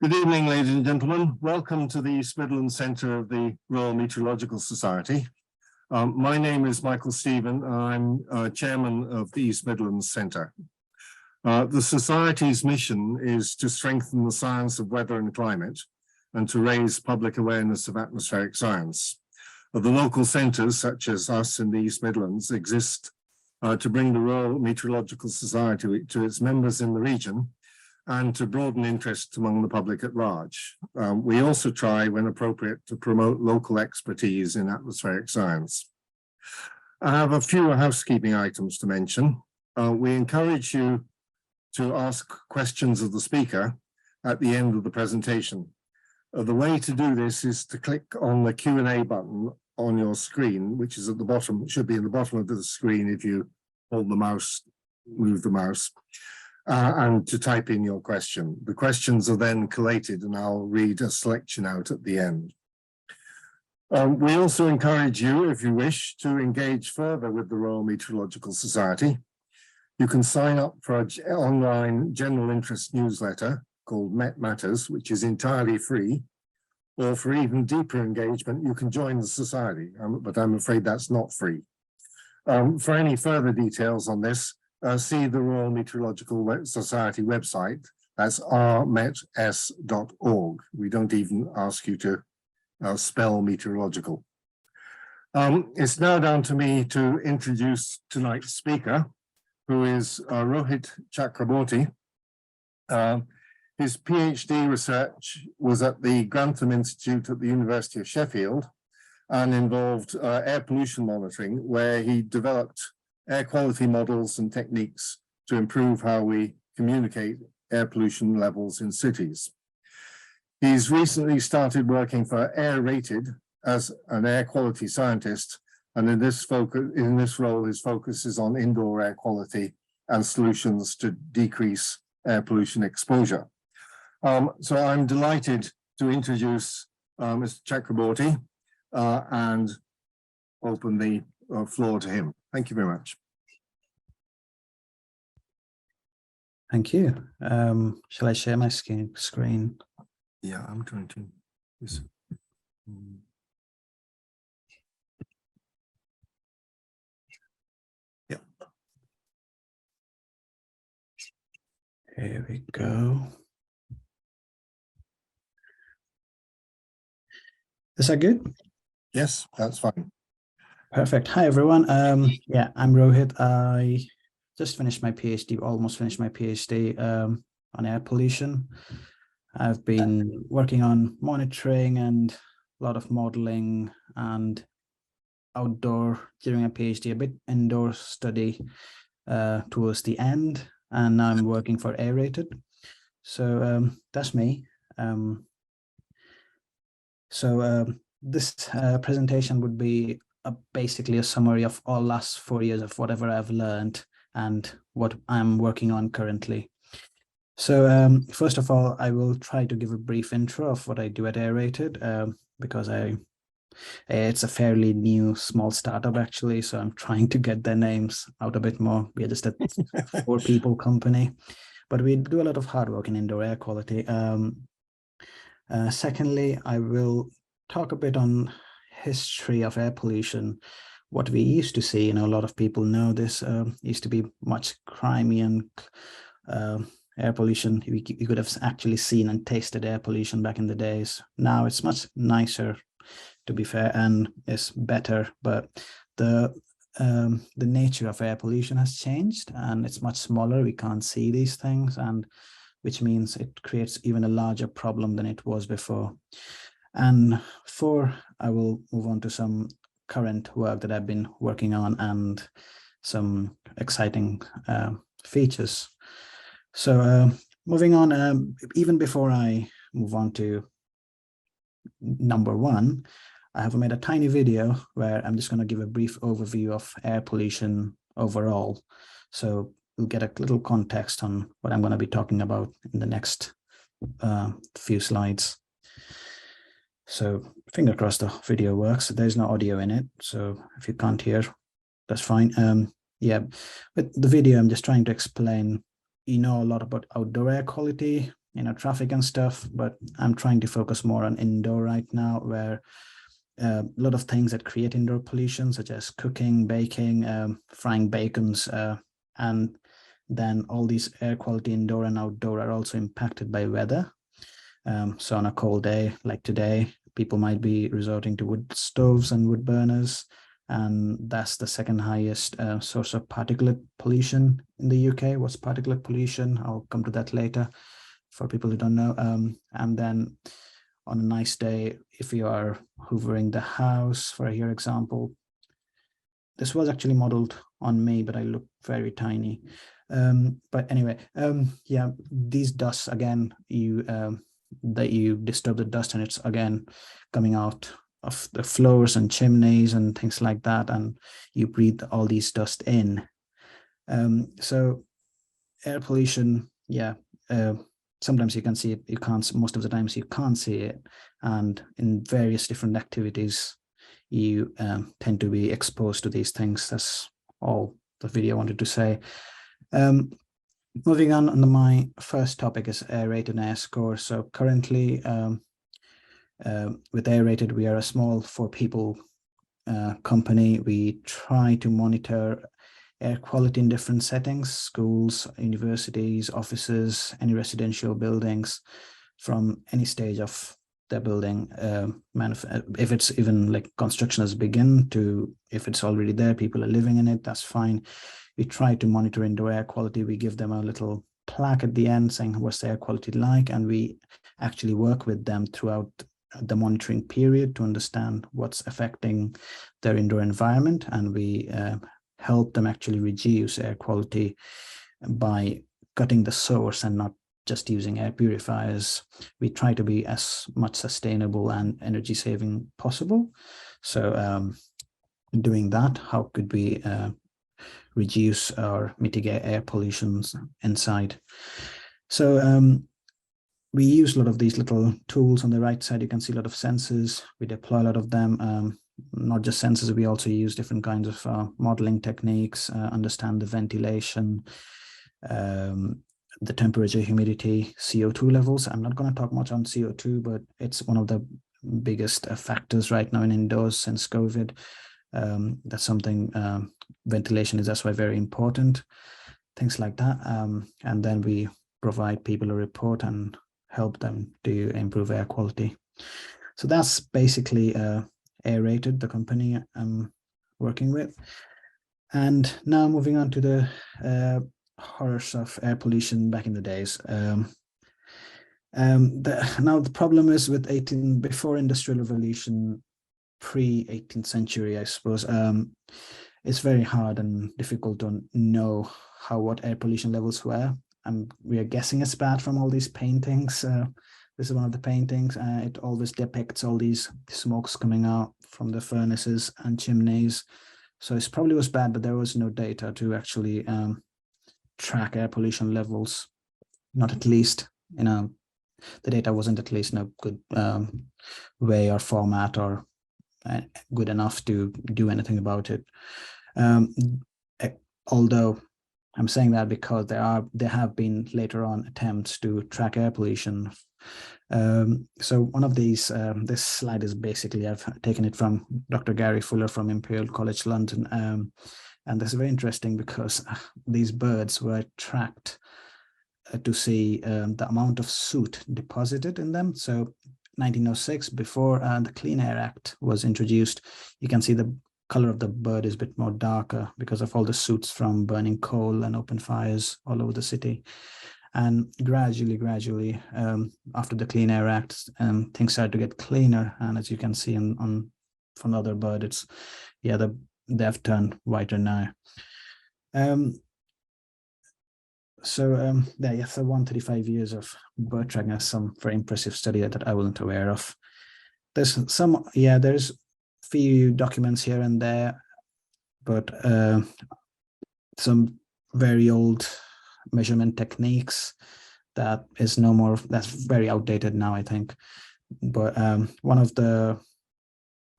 Good evening, ladies and gentlemen. Welcome to the East Midlands Centre of the Royal Meteorological Society. My name is Michael Stephen. I'm chairman of the East Midlands Centre. The Society's mission is to strengthen the science of weather and climate and to raise public awareness of atmospheric science. The local centres, such as us in the East Midlands, exist to bring the Royal Meteorological Society to its members in the region and to broaden interest among the public at large. We also try, when appropriate, to promote local expertise in atmospheric science. I have a few housekeeping items to mention. We encourage you to ask questions of the speaker at the end of the presentation. The way to do this is to click on the Q&A button on your screen, which is at the bottom, should be in the bottom of the screen if you hold the mouse, move the mouse. And to type in your question. The questions are then collated and I'll read a selection out at the end. We also encourage you, if you wish, to engage further with the Royal Meteorological Society. You can sign up for an online general interest newsletter called Met Matters, which is entirely free, or for even deeper engagement, you can join the Society, but I'm afraid that's not free. For any further details on this, see the Royal Meteorological Society website. That's rmets.org. We don't even ask you to spell meteorological. It's now down to me to introduce tonight's speaker, who is Rohit Chakraborty. His PhD research was at the Grantham Institute at the University of Sheffield and involved air pollution monitoring, where he developed air quality models and techniques to improve how we communicate air pollution levels in cities. He's recently started working for Air Rated as an air quality scientist, and in this role, his focus is on indoor air quality and solutions to decrease air pollution exposure. So I'm delighted to introduce Mr. Chakraborty and open the floor to him. Thank you very much. Thank you. Shall I share my screen? Yeah, I'm trying to. Yes. Yeah. Here we go. Is that good? Yes, that's fine. Perfect. Hi, everyone. Yeah, I'm Rohit. I just finished my PhD, almost finished my PhD on air pollution. I've been working on monitoring and a lot of modeling and outdoor during a PhD, a bit indoor study towards the end, and I'm working for Air Rated. So that's me. This presentation would be basically a summary of all last 4 years of whatever I've learned and what I'm working on currently. So first of all, I will try to give a brief intro of what I do at Air Rated because it's a fairly new small startup actually, so I'm trying to get their names out a bit more. We are just a 4-people company, but we do a lot of hard work in indoor air quality. Secondly, I will talk a bit on history of air pollution, what we used to see. A lot of people know this used to be much grimy and air pollution. You could have actually seen and tasted air pollution back in the days. Now it's much nicer, to be fair, and it's better, but the nature of air pollution has changed and it's much smaller. We can't see these things, and which means it creates even a larger problem than it was before. And 4, I will move on to some current work that I've been working on and some exciting features. So moving on, even before I move on to number 1, I have made a tiny video where I'm just going to give a brief overview of air pollution overall. So we'll get a little context on what I'm going to be talking about in the next few slides. So finger crossed the video works. There's no audio in it, so if you can't hear, that's fine. Yeah, with the video, I'm just trying to explain, a lot about outdoor air quality, traffic and stuff, but I'm trying to focus more on indoor right now, where a lot of things that create indoor pollution, such as cooking, baking, frying bacons, and then all these air quality indoor and outdoor are also impacted by weather. So on a cold day like today, people might be resorting to wood stoves and wood burners, and that's the second highest source of particulate pollution in the UK. What's particulate pollution? I'll come to that later for people who don't know. And then on a nice day, if you are hoovering the house, for your example, this was actually modeled on me, but I look very tiny. But anyway, yeah, these dusts again, you disturb the dust and it's again coming out of the floors and chimneys and things like that, and you breathe all these dust in. So air pollution, yeah, sometimes you can see it, you can't, most of the times you can't see it, and in various different activities you tend to be exposed to these things. That's all the video wanted to say. Moving on, my first topic is air-rated and air score. So currently with air-rated, we are a small 4-people company. We try to monitor air quality in different settings: schools, universities, offices, any residential buildings, from any stage of the building, if it's even like construction has begun to if it's already there, people are living in it, that's fine. We try to monitor indoor air quality. We give them a little plaque at the end saying what's the air quality like, and we actually work with them throughout the monitoring period to understand what's affecting their indoor environment, and we help them actually reduce air quality by cutting the source and not just using air purifiers. We try to be as much sustainable and energy saving possible. So doing that, how could we reduce or mitigate air pollutions inside? So we use a lot of these little tools. On the right side, you can see a lot of sensors. We deploy a lot of them. Not just sensors, we also use different kinds of modeling techniques, understand the ventilation, the temperature, humidity, CO2 levels. I'm not going to talk much on CO2, but it's one of the biggest factors right now in indoors since COVID. That's something, ventilation is that's why very important, things like that. And then we provide people a report and help them to improve air quality. So that's basically Air-Rated, the company I'm working with. And now moving on to the horrors of air pollution back in the days. Now the problem is with before Industrial Revolution, pre-18th century, I suppose, it's very hard and difficult to know what air pollution levels were. We are guessing it's bad from all these paintings. This is one of the paintings. It always depicts all these smokes coming out from the furnaces and chimneys. So it probably was bad, but there was no data to actually track air pollution levels. Not at least, the data wasn't at least in a good way or format or good enough to do anything about it. Although I'm saying that because there have been later on attempts to track air pollution. So one of these, this slide is basically, I've taken it from Dr. Gary Fuller from Imperial College London. And this is very interesting because these birds were tracked to see the amount of soot deposited in them. So 1906, before the Clean Air Act was introduced, you can see the color of the bird is a bit more darker because of all the soots from burning coal and open fires all over the city. And gradually, after the Clean Air Act, things started to get cleaner. And as you can see from the other bird, it's, yeah, they've turned whiter now. So 135 years of bird tracking is some very impressive study that I wasn't aware of. There's few documents here and there, but some very old measurement techniques that is no more, that's very outdated now, I think. But one of the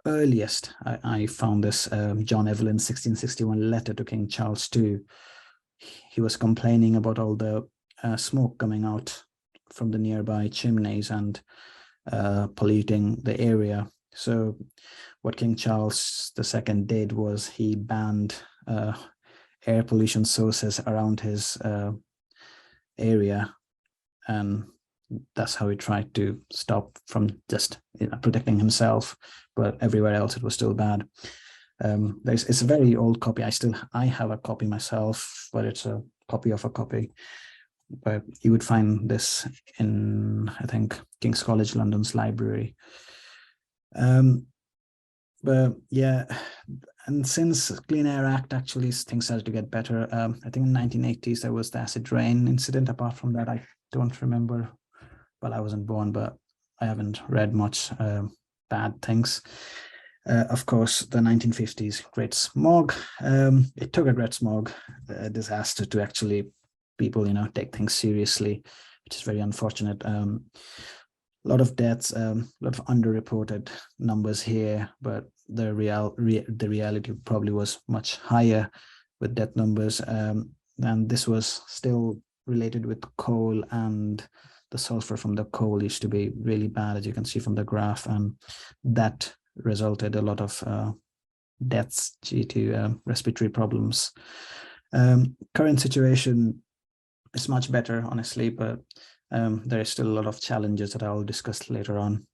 earliest, I found this John Evelyn's 1661 letter to King Charles II. He was complaining about all the smoke coming out from the nearby chimneys and polluting the area. So what King Charles II did was he banned air pollution sources around his area, and that's how he tried to stop from just protecting himself, but everywhere else it was still bad. It's a very old copy. I have a copy myself, but it's a copy of a copy. But you would find this in, I think, King's College London's library. But yeah, and since Clean Air Act, actually things started to get better. I think in the 1980s there was the acid rain incident. Apart from that, I don't remember. Well, I wasn't born, but I haven't read much bad things. Of course, the 1950s Great Smog. It took a Great Smog disaster to actually people, take things seriously, which is very unfortunate. A lot of deaths, a lot of underreported numbers here, but the reality probably was much higher with death numbers. And this was still related with coal, and the sulfur from the coal used to be really bad, as you can see from the graph, and that resulted a lot of deaths due to respiratory problems. Current situation is much better, honestly, but there is still a lot of challenges that I'll discuss later on.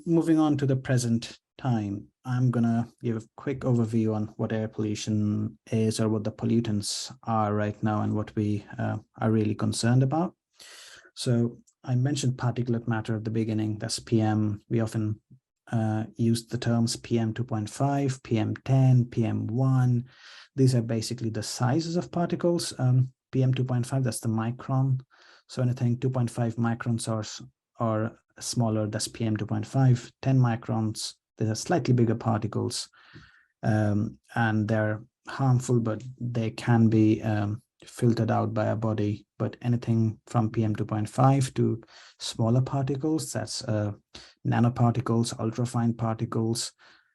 Moving on to the present time, I'm gonna give a quick overview on what air pollution is, or what the pollutants are right now, and what we are really concerned about. So I mentioned particulate matter at the beginning, that's PM. We often use the terms PM 2.5, PM 10, PM 1. These are basically the sizes of particles. PM 2.5, that's the micron. So anything 2.5 microns or smaller, that's PM 2.5. 10 microns, these are slightly bigger particles, and they're harmful, but they can be filtered out by our body. But anything from PM 2.5 to smaller particles, that's nanoparticles, ultrafine particles,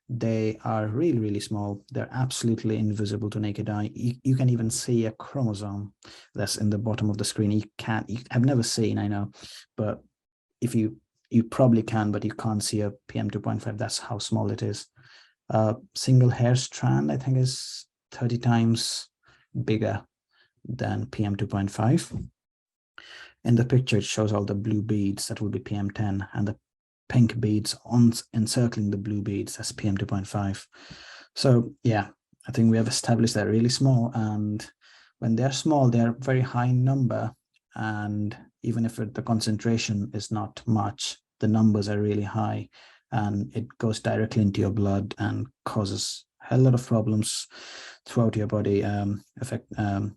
they are really, really small. They're absolutely invisible to naked eye. You can even see a chromosome that's in the bottom of the screen. I've never seen, I know, but if you probably can, but you can't see a PM 2.5. That's how small it is. Single hair strand, I think, is 30 times bigger than PM 2.5. In the picture, it shows all the blue beads, that will be PM 10, and the pink beads encircling the blue beads, that's PM 2.5. So yeah, I think we have established they're really small, and when they're small, they're very high in number, and even if the concentration is not much, the numbers are really high, and it goes directly into your blood and causes a lot of problems throughout your body,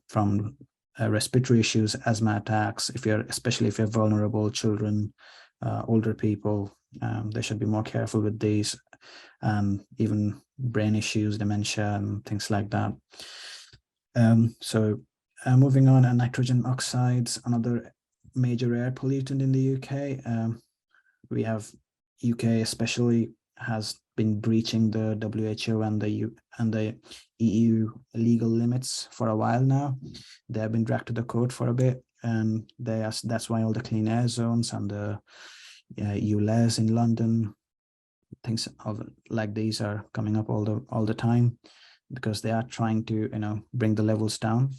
from respiratory issues, asthma attacks. Especially if you're vulnerable, children, older people, they should be more careful with these, even brain issues, dementia, and things like that. Moving on, nitrogen oxides, another major air pollutant in the UK. We have UK especially has been breaching the WHO and the EU legal limits for a while now. They have been dragged to the court for a bit, and that's why all the clean air zones and the ULEZ in London, things like these are coming up all the time, because they are trying to bring the levels down.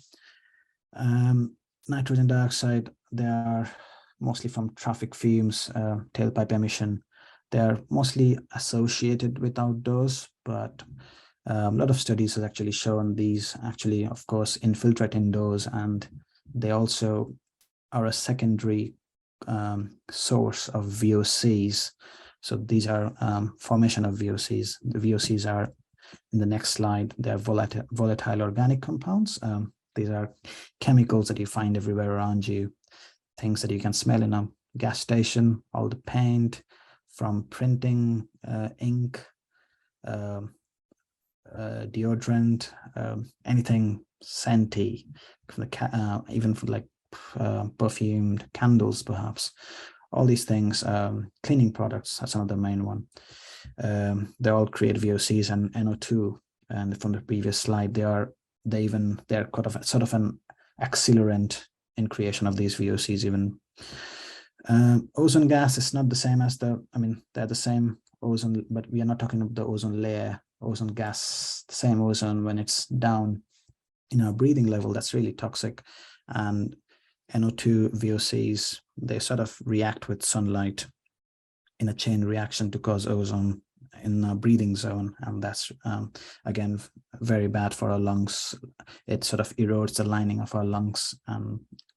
Nitrogen dioxide, they are mostly from traffic fumes, tailpipe emission. They are mostly associated with outdoors, but a lot of studies have actually shown these actually, of course, infiltrate indoors, and they also are a secondary source of VOCs. So these are formation of VOCs. The VOCs are in the next slide. They're volatile organic compounds. These are chemicals that you find everywhere around you, things that you can smell in a gas station, all the paint, from printing, ink, deodorant, anything scenty, even for like perfumed candles, perhaps. All these things, cleaning products, that's another main one. They all create VOCs and NO2. And from the previous slide, they're sort of an accelerant in creation of these VOCs, even Ozone gas is not the same as they're the same ozone, but we are not talking about the ozone layer. Ozone gas, the same ozone when it's down in our breathing level, that's really toxic. And NO2 VOCs, they sort of react with sunlight in a chain reaction to cause ozone in our breathing zone, and that's again very bad for our lungs. It sort of erodes the lining of our lungs,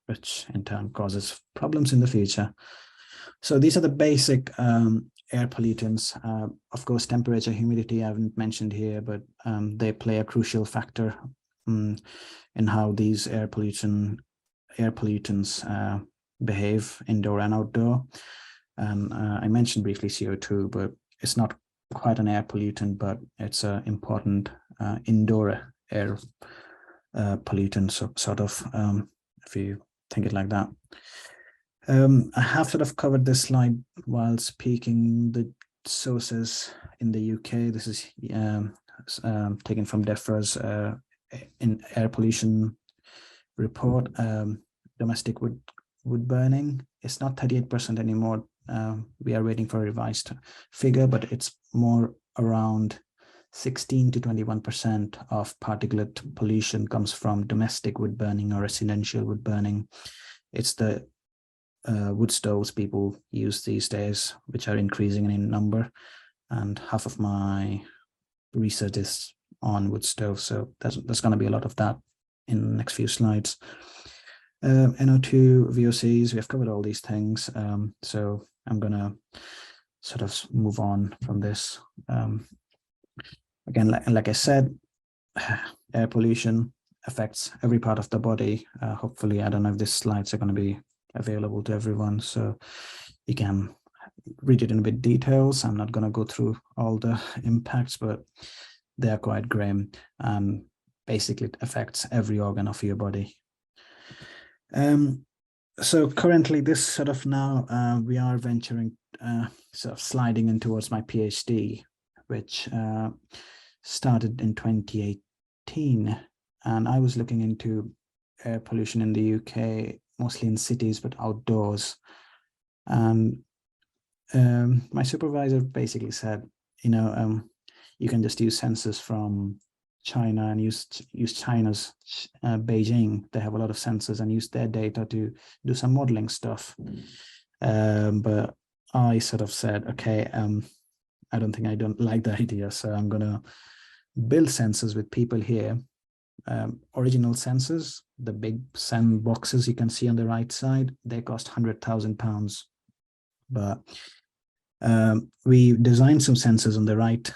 which in turn causes problems in the future. So these are the basic air pollutants. Of course, temperature, humidity I haven't mentioned here, but they play a crucial factor in how these air pollutants behave indoor and outdoor. And I mentioned briefly CO2, but it's not quite an air pollutant, but it's an important indoor air pollutant, so sort of, if you think it like that. I have sort of covered this slide while speaking the sources in the UK. This is taken from DEFRA's in air pollution report. Domestic wood burning, it's not 38% anymore. We are waiting for a revised figure, but it's more around 16 to 21% of particulate pollution comes from domestic wood burning or residential wood burning. It's the wood stoves people use these days, which are increasing in number. And half of my research is on wood stoves, so there's going to be a lot of that in the next few slides. NO2 VOCs, we have covered all these things, so I'm going to sort of move on from this. Again, like I said, air pollution affects every part of the body. Hopefully, I don't know if these slides are going to be available to everyone, so you can read it in a bit details. I'm not going to go through all the impacts, but they are quite grim, and basically it affects every organ of your body. So currently this sort of now we are venturing sort of sliding in towards my PhD, which started in 2018, and I was looking into air pollution in the UK, mostly in cities but outdoors. And my supervisor basically said, you can just use sensors from China and use China's Beijing. They have a lot of sensors, and use their data to do some modeling stuff. But I sort of said, okay, I don't like the idea, so I'm gonna build sensors with people here. Original sensors, the big SEM boxes you can see on the right side, they cost £100,000. But we designed some sensors on the right,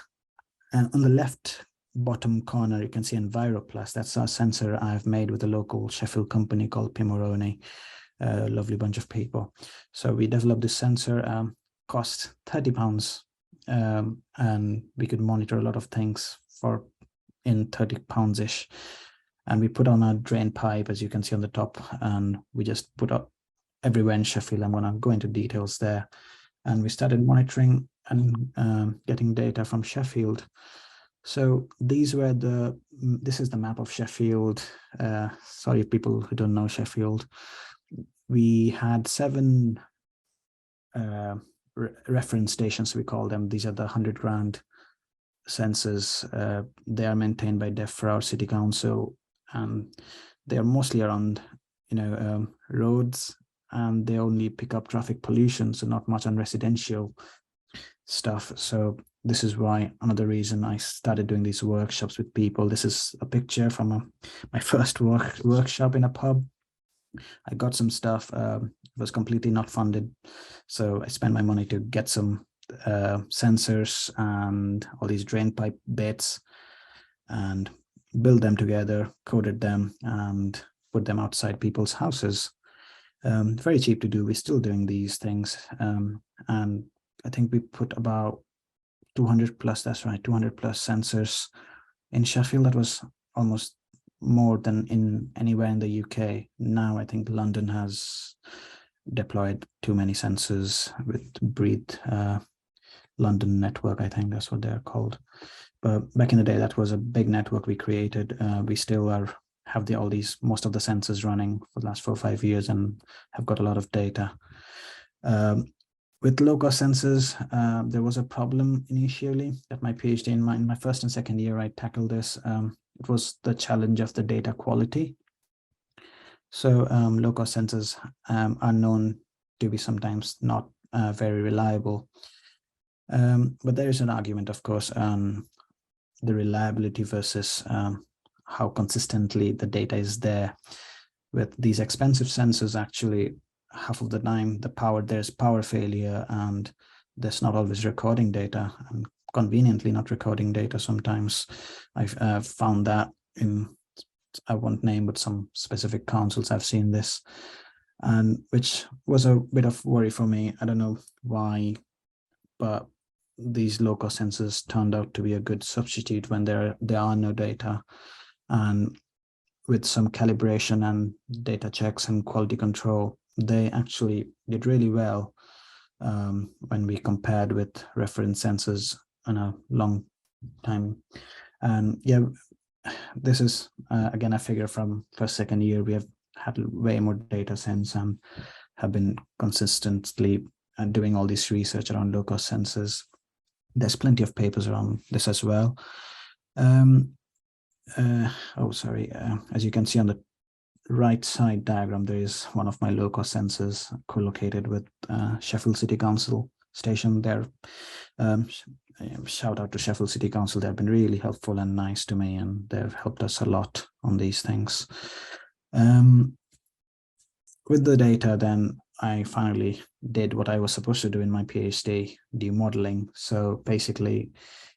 and on the left bottom corner you can see EnviroPlus. That's our sensor I've made with a local Sheffield company called Pimoroni, a lovely bunch of people. So we developed this sensor, cost £30, and we could monitor a lot of things in £30-ish. And we put on a drain pipe, as you can see on the top, and we just put up everywhere in Sheffield. I'm going to go into details there. And we started monitoring and getting data from Sheffield. So this is the map of Sheffield. Sorry, people who don't know Sheffield. We had 7 reference stations, we call them. These are the 100 grand sensors. They are maintained by DEFRA or City Council, and they are mostly around roads, and they only pick up traffic pollution, so not much on residential stuff. So this is why another reason I started doing these workshops with people. This is a picture from my first workshop in a pub. I got some stuff. It was completely not funded, so I spent my money to get some sensors and all these drain pipe bits and build them together, coded them, and put them outside people's houses. Very cheap to do. We're still doing these things, and I think we put about 200 plus, that's right, 200 plus sensors in Sheffield. That was almost more than in anywhere in the UK. Now I think London has deployed too many sensors with Breathe London network, I think that's what they're called. But back in the day, that was a big network we created. We still have all these, most of the sensors running for the last 4 or 5 years and have got a lot of data. With low-cost sensors, there was a problem initially at my PhD. In my first and second year, I tackled this. It was the challenge of the data quality. So low-cost sensors are known to be sometimes not very reliable. But there is an argument, of course, on the reliability versus how consistently the data is there. With these expensive sensors, actually, half of the time there's power failure, and there's not always recording data, and conveniently not recording data sometimes. I've found that in, I won't name, but some specific councils I've seen this, and which was a bit of worry for me. I don't know why, but these low-cost sensors turned out to be a good substitute when there are no data, and with some calibration and data checks and quality control, they actually did really well when we compared with reference sensors in a long time. And yeah, this is again a figure from first, second year. We have had way more data since and have been consistently doing all this research around low-cost sensors. There's plenty of papers around this as well. As you can see on the right side diagram, there is one of my low-cost sensors co-located with Sheffield City Council station there. Shout out to Sheffield City Council. They've been really helpful and nice to me, and they've helped us a lot on these things. With the data, then I finally did what I was supposed to do in my PhD, demodeling. So basically,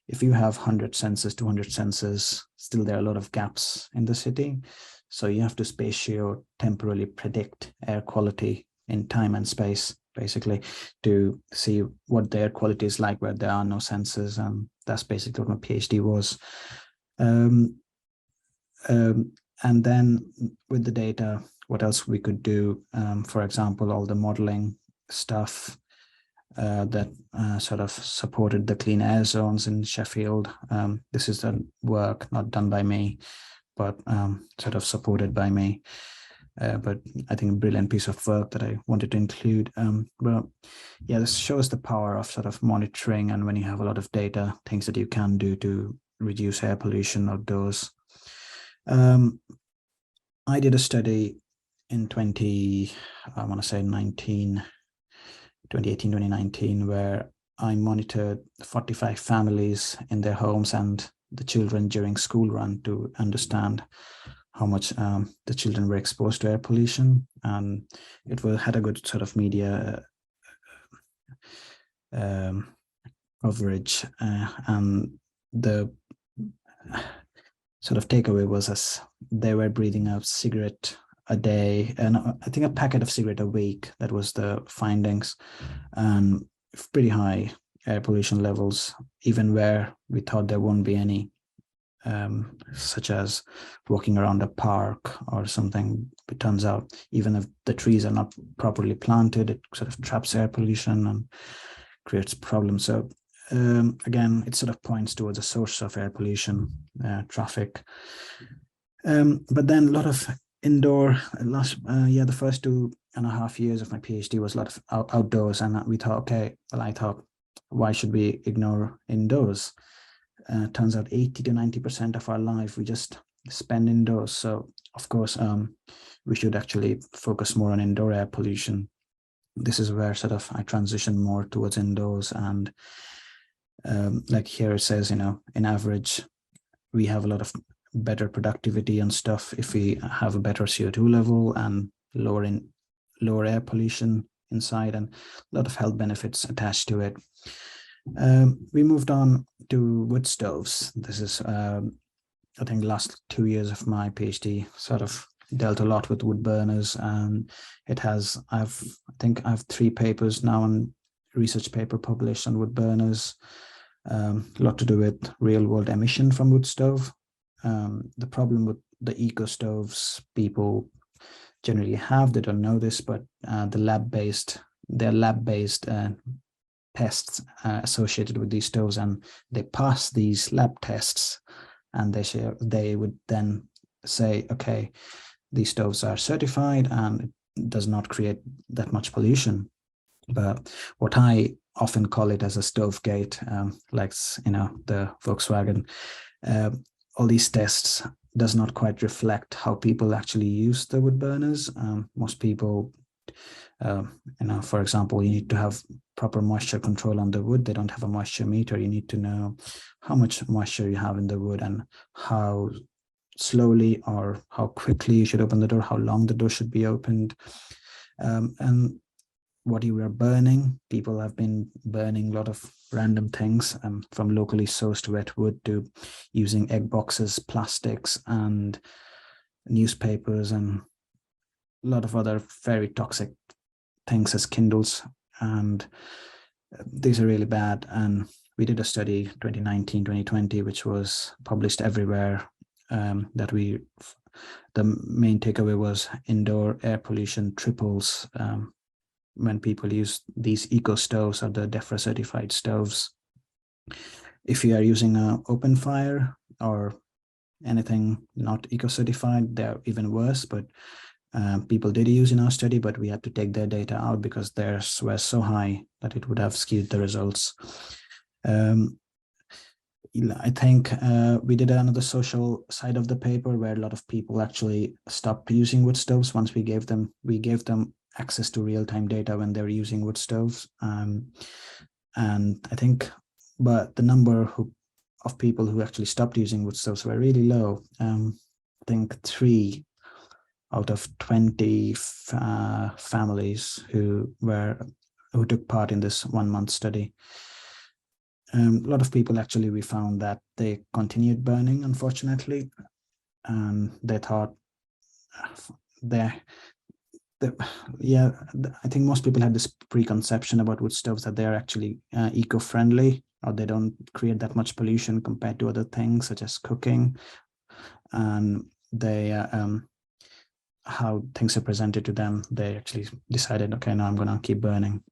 if you have 100 sensors, 200 sensors, still there are a lot of gaps in the city. So you have to spatio-temporally predict air quality in time and space, basically, to see what the air quality is like where there are no sensors. And that's basically what my PhD was. And then with the data, what else we could do? For example, all the modeling stuff that sort of supported the clean air zones in Sheffield. This is the work not done by me, but sort of supported by me. But I think a brilliant piece of work that I wanted to include. Well, yeah, this shows the power of sort of monitoring, and when you have a lot of data, things that you can do to reduce air pollution outdoors. I did a study in 2018, 2019, where I monitored 45 families in their homes and the children during school run to understand how much the children were exposed to air pollution. And it had a good sort of media coverage, and the sort of takeaway was as they were breathing a cigarette a day, and I think a packet of cigarette a week. That was the findings, and pretty high air pollution levels, even where we thought there won't be any, such as walking around a park or something. It turns out even if the trees are not properly planted, it sort of traps air pollution and creates problems. So again, it sort of points towards a source of air pollution, traffic. But then a lot of indoor, the first 2.5 years of my PhD was a lot of outdoors, and we thought, okay, well, I thought, why should we ignore indoors? Turns out 80 to 90% of our life we just spend indoors. So of course, we should actually focus more on indoor air pollution. This is where sort of I transition more towards indoors, and like here it says, in average, we have a lot of better productivity and stuff if we have a better CO2 level and lower air pollution inside, and a lot of health benefits attached to it. We moved on to wood stoves. This is, I think, last 2 years of my PhD sort of dealt a lot with wood burners, and I think I have 3 papers now, and research paper published on wood burners. A lot to do with real world emission from wood stove. The problem with the eco stoves people generally have, they don't know this, but they're lab-based tests associated with these stoves, and they pass these lab tests, and they would then say, okay, these stoves are certified and it does not create that much pollution. But what I often call it as a stove gate, like, the Volkswagen, all these tests does not quite reflect how people actually use the wood burners. Most people, for example, you need to have proper moisture control on the wood. They don't have a moisture meter. You need to know how much moisture you have in the wood and how slowly or how quickly you should open the door, how long the door should be opened, and what you are burning. People have been burning a lot of random things, from locally sourced wet wood to using egg boxes, plastics, and newspapers, and a lot of other very toxic things as kindles. And these are really bad. And we did a study 2019, 2020, which was published everywhere, the main takeaway was indoor air pollution triples when people use these eco stoves or the DEFRA certified stoves. If you are using an open fire or anything not eco certified, they're even worse. But people did use in our study, but we had to take their data out because theirs were so high that it would have skewed the results. I think we did another social side of the paper where a lot of people actually stopped using wood stoves once we gave them access to real-time data when they were using wood stoves. And I think, but the number of people who actually stopped using wood stoves were really low. I think 3 out of 20 families who took part in this 1-month study. A lot of people actually, we found that they continued burning, unfortunately, and they thought I think most people had this preconception about wood stoves that they're actually eco-friendly, or they don't create that much pollution compared to other things such as cooking, and they how things are presented to them, they actually decided, okay, now I'm gonna keep burning.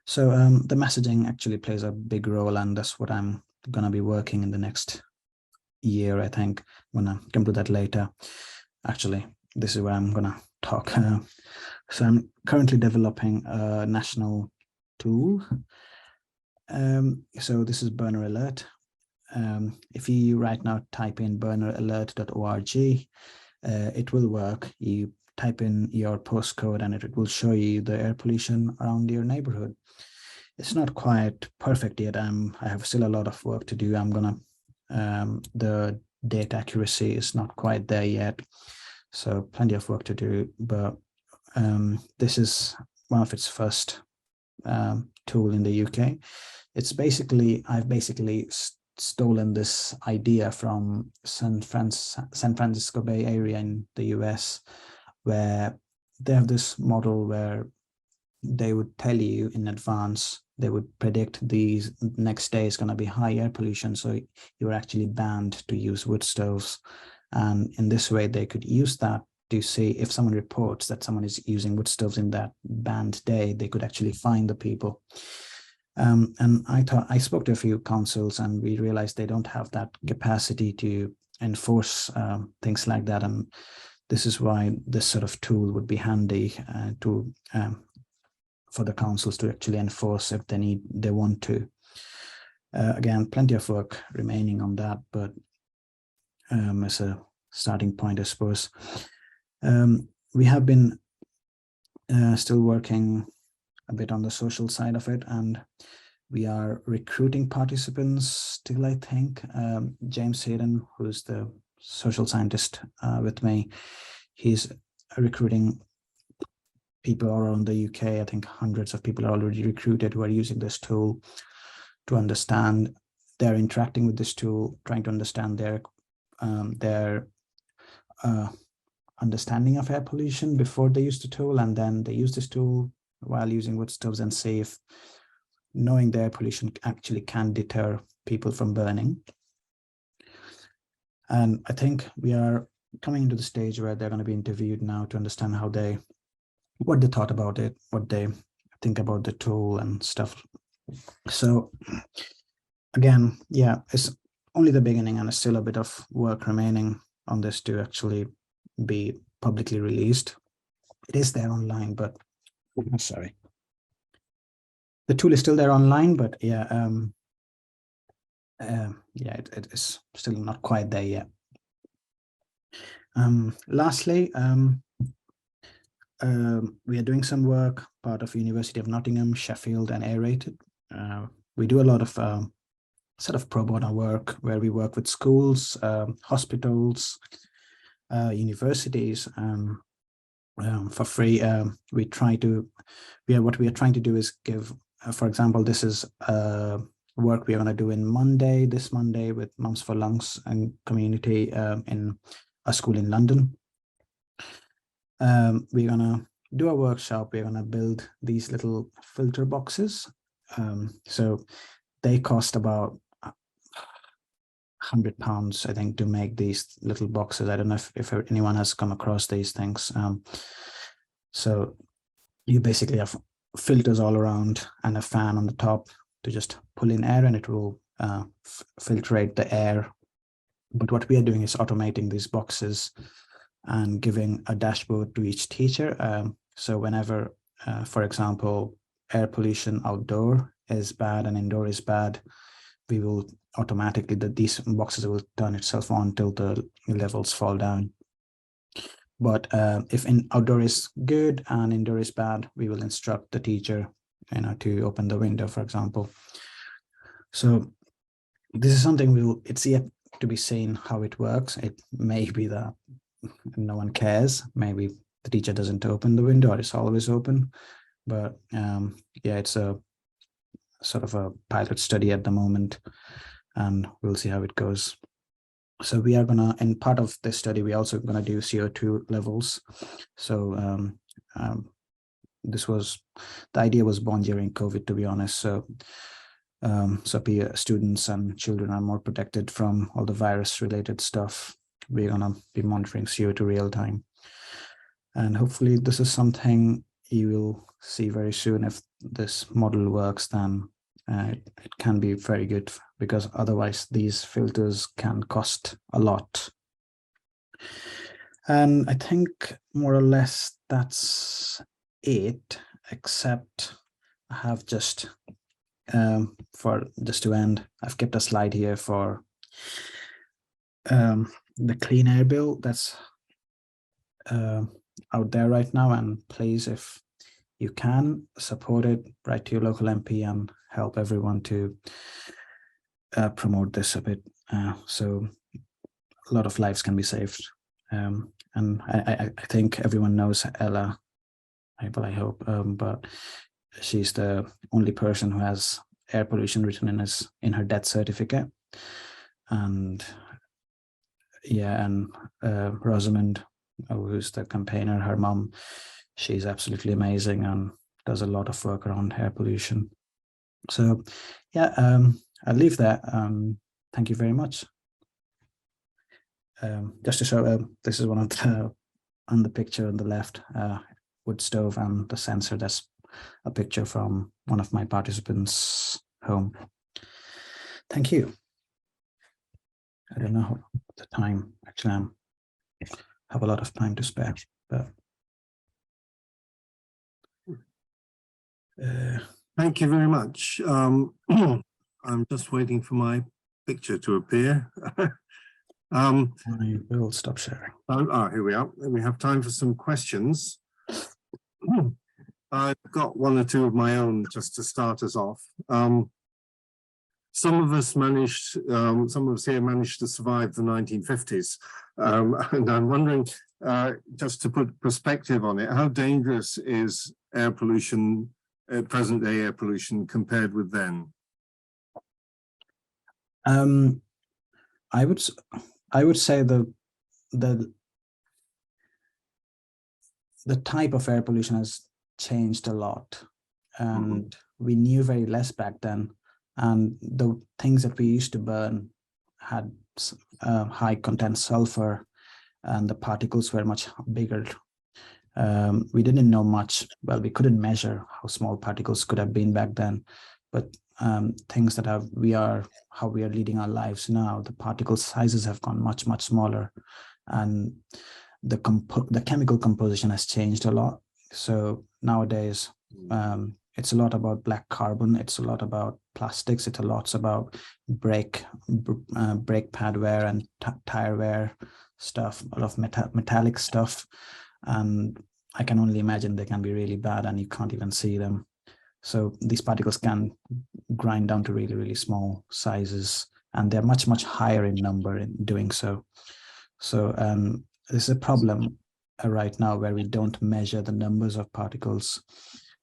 So the messaging actually plays a big role, and that's what I'm going to be working in the next year, I think. I'm going to come to that later. Actually, this is where I'm going to talk. So I'm currently developing a national tool. So this is Burner Alert. If you right now type in burneralert.org, it will work. You type in your postcode and it will show you the air pollution around your neighborhood. It's not quite perfect yet. I have still a lot of work to do. The data accuracy is not quite there yet, so plenty of work to do. But this is one of its first tool in the UK. I've basically stolen this idea from San Francisco Bay Area in the US, where they have this model where they would tell you in advance, they would predict the next day is going to be high air pollution, so you're actually banned to use wood stoves. And in this way, they could use that to see if someone reports that someone is using wood stoves in that banned day, they could actually find the people. And I spoke to a few councils, and we realized they don't have that capacity to enforce things like that. And this is why this sort of tool would be handy for the councils to actually enforce if they want to. Again, plenty of work remaining on that, but as a starting point, I suppose. We have been still working a bit on the social side of it, and we are recruiting participants still, I think. James Hayden, who's the social scientist with me, he's recruiting people around the UK. I think hundreds of people are already recruited who are using this tool to understand. They're interacting with this tool, trying to understand their understanding of air pollution before they use the tool, and then they use this tool while using wood stoves and see if knowing the air pollution actually can deter people from burning. And I think we are coming into the stage where they're going to be interviewed now to understand what they thought about it, what they think about the tool and stuff. So again, yeah, it's only the beginning and it's still a bit of work remaining. on this to actually be publicly released. It is there online, but sorry. The tool is still there online, but yeah, it is still not quite there yet. Lastly, we are doing some work, part of University of Nottingham, Sheffield, and Aerated. We do a lot of sort of pro bono work where we work with schools, hospitals, universities for free. What we are trying to do is give, for example, this is work we are going to do this Monday with Mums for Lungs and community in a school in London. We're going to do a workshop. We're going to build these little filter boxes. So they cost about £100, I think, to make these little boxes. I don't know if anyone has come across these things. So you basically have filters all around and a fan on the top to just pull in air, and it will filtrate the air. But what we are doing is automating these boxes and giving a dashboard to each teacher. So whenever, for example, air pollution outdoor is bad and indoor is bad, we will automatically, these boxes will turn itself on till the levels fall down. But if outdoor is good and indoor is bad, we will instruct the teacher, to open the window, for example. So this is something it's yet to be seen how it works. It may be that no one cares. Maybe the teacher doesn't open the window, or it's always open. But yeah, it's a sort of a pilot study at the moment, and we'll see how it goes. So we are gonna, in part of this study, we're also gonna do CO2 levels. So the idea was born during COVID, to be honest. So students and children are more protected from all the virus-related stuff. We're gonna be monitoring CO2 real time, and hopefully this is something you will see very soon. If this model works, then it can be very good, because otherwise these filters can cost a lot. And I think more or less that's it, except I have just to end, I've kept a slide here for the clean air bill that's out there right now, and please, if you can support it, write to your local MP and help everyone to promote this a bit, so a lot of lives can be saved. And I think everyone knows Ella, I hope, but she's the only person who has air pollution written in her death certificate. And yeah, and Rosamond, who's the campaigner, her mom, she's absolutely amazing and does a lot of work around air pollution. So yeah, I'll leave that. Thank you very much. Just to show, this is one of the, on the picture on the left, wood stove, and the sensor, that's a picture from one of my participants' home. Thank you. I don't know the time, actually I have a lot of time to spare, but thank you very much. I'm just waiting for my picture to appear. I will stop sharing. Here we are. We have time for some questions. I've got one or two of my own just to start us off. Some of us here managed to survive the 1950s. And I'm wondering, just to put perspective on it, how dangerous is air pollution, present day air pollution, compared with then? I would say the type of air pollution has changed a lot, and we knew very less back then, and the things that we used to burn had high content sulfur, and the particles were much bigger. We didn't know much. Well, we couldn't measure how small particles could have been back then, but things that how we are leading our lives now, the particle sizes have gone much smaller, and the chemical composition has changed a lot. So nowadays, it's a lot about black carbon. It's a lot about plastics. It's a lot about brake pad wear and tire wear stuff, a lot of metallic stuff. And I can only imagine they can be really bad and you can't even see them. So these particles can grind down to really, really small sizes, and they're much, much higher in number in doing so. So this is a problem right now where we don't measure the numbers of particles.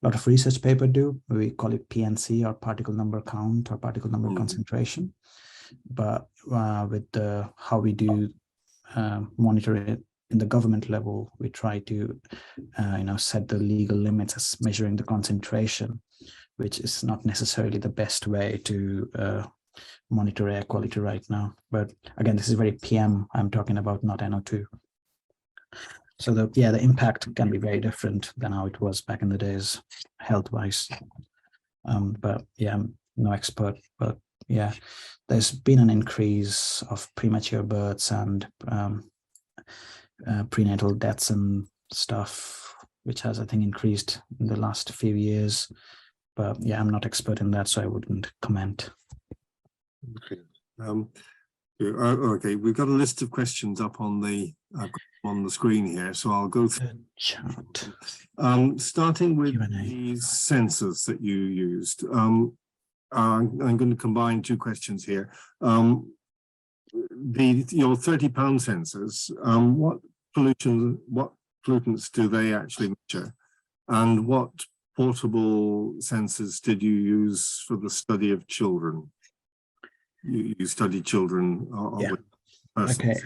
A lot of research paper do. We call it PNC, or particle number count, or particle number concentration. But with how we do monitor it in the government level, we try to set the legal limits as measuring the concentration, which is not necessarily the best way to monitor air quality right now. But again, this is very PM I'm talking about, not NO2. So the impact can be very different than how it was back in the days, health-wise. But yeah, I'm no expert, but yeah, there's been an increase of premature births and prenatal deaths and stuff, which has, I think, increased in the last few years. But yeah, I'm not expert in that, so I wouldn't comment. Okay. Okay, we've got a list of questions up on the screen here, so I'll go through chat. Starting with Q&A. these sensors that you used. I'm going to combine two questions here. Your 30-pound sensors, what pollutants do they actually measure, and what portable sensors did you use for the study of children? You studied children. Yeah. Okay.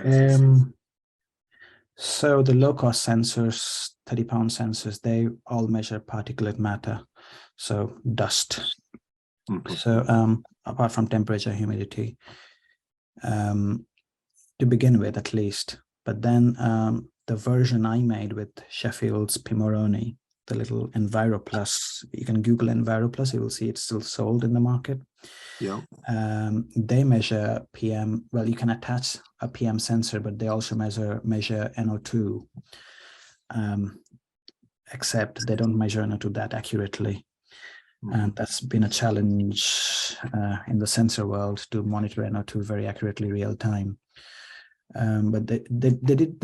So the low-cost sensors, 30-pound sensors, they all measure particulate matter, so dust. So apart from temperature, humidity, to begin with at least. But then the version I made with Sheffield's Pimoroni, the little EnviroPlus, you can Google EnviroPlus, you will see it's still sold in the market. Yeah. They measure PM. Well, you can attach a PM sensor, but they also measure NO2, except they don't measure NO2 that accurately. And that's been a challenge in the sensor world, to monitor NO2 very accurately real time. But they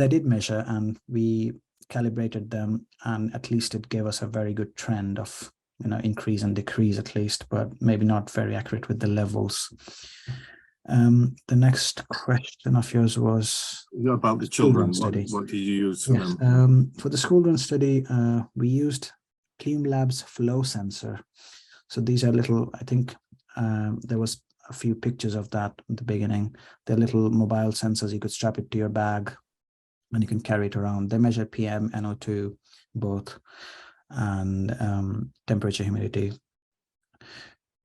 did measure, and we calibrated them, and at least it gave us a very good trend of increase and decrease at least, but maybe not very accurate with the levels. The next question of yours was about the children. What did you use for them? For the school run study, we used Plume Labs flow sensor. So these are little, I think there was a few pictures of that at the beginning. They're little mobile sensors. You could strap it to your bag and you can carry it around. They measure PM, NO2, both, and temperature, humidity.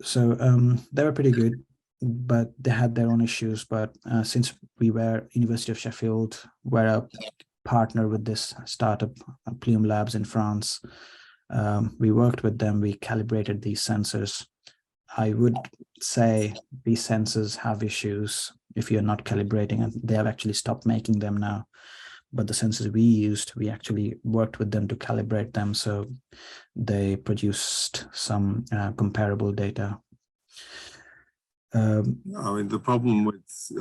So they were pretty good, but they had their own issues. But since we were University of Sheffield, we're a partner with this startup, Plume Labs in France. We worked with them, we calibrated these sensors. I would say these sensors have issues if you're not calibrating, and they have actually stopped making them now. But the sensors we used, we actually worked with them to calibrate them, so they produced some comparable data. I mean, the problem with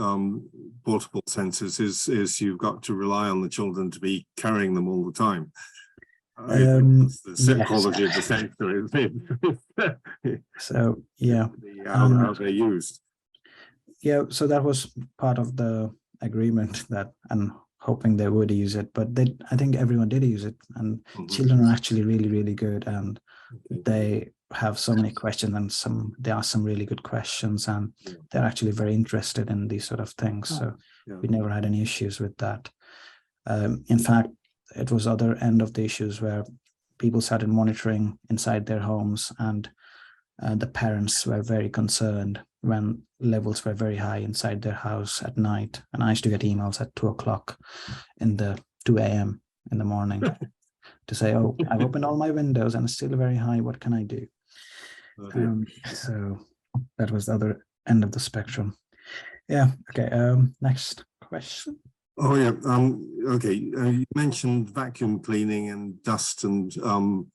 portable sensors is you've got to rely on the children to be carrying them all the time. The quality of the sensor is so yeah, how they're used. Yeah, so that was part of the agreement, that and hoping they would use it, but I think everyone did use it, and children are actually really, really good, and they have so many questions, and they ask some really good questions, and they're actually very interested in these sort of things. So we never had any issues with that. In fact, it was other end of the issues where people started monitoring inside their homes, and the parents were very concerned when levels were very high inside their house at night. And I used to get emails at 2 o'clock in the 2 a.m. in the morning to say, oh, I've opened all my windows and it's still very high. What can I do? So that was the other end of the spectrum. Yeah. Okay. Next question. Oh yeah. Okay. You mentioned vacuum cleaning and dust and foam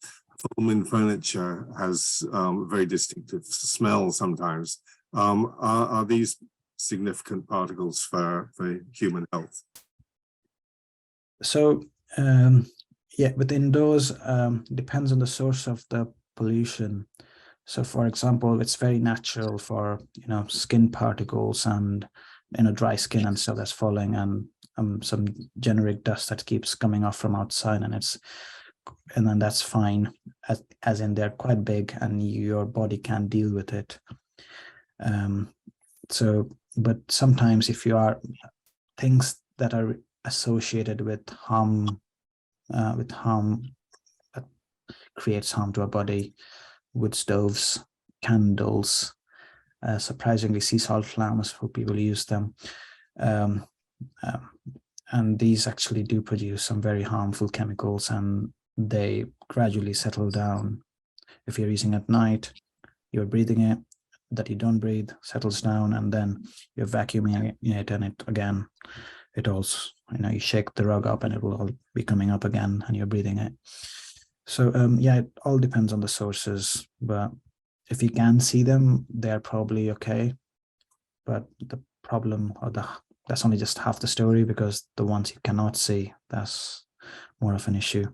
in furniture has very distinctive smell sometimes. Are these significant particles for human health? So yeah, with indoors, depends on the source of the pollution. So for example, it's very natural for skin particles and dry skin and stuff that's falling, and some generic dust that keeps coming off from outside, and then that's fine, as in they're quite big and your body can deal with it. So but sometimes if you are things that are associated with harm that creates harm to our body, wood stoves, candles, surprisingly sea salt lamps, for people use them, um, um, and these actually do produce some very harmful chemicals, and they gradually settle down. If you're using at night, you're breathing it, that you don't breathe settles down, and then you're vacuuming it, and it again, it also, you shake the rug up and it will all be coming up again, and you're breathing it. So yeah, it all depends on the sources, but if you can see them, they're probably okay. But the problem, that's only just half the story, because the ones you cannot see, that's more of an issue.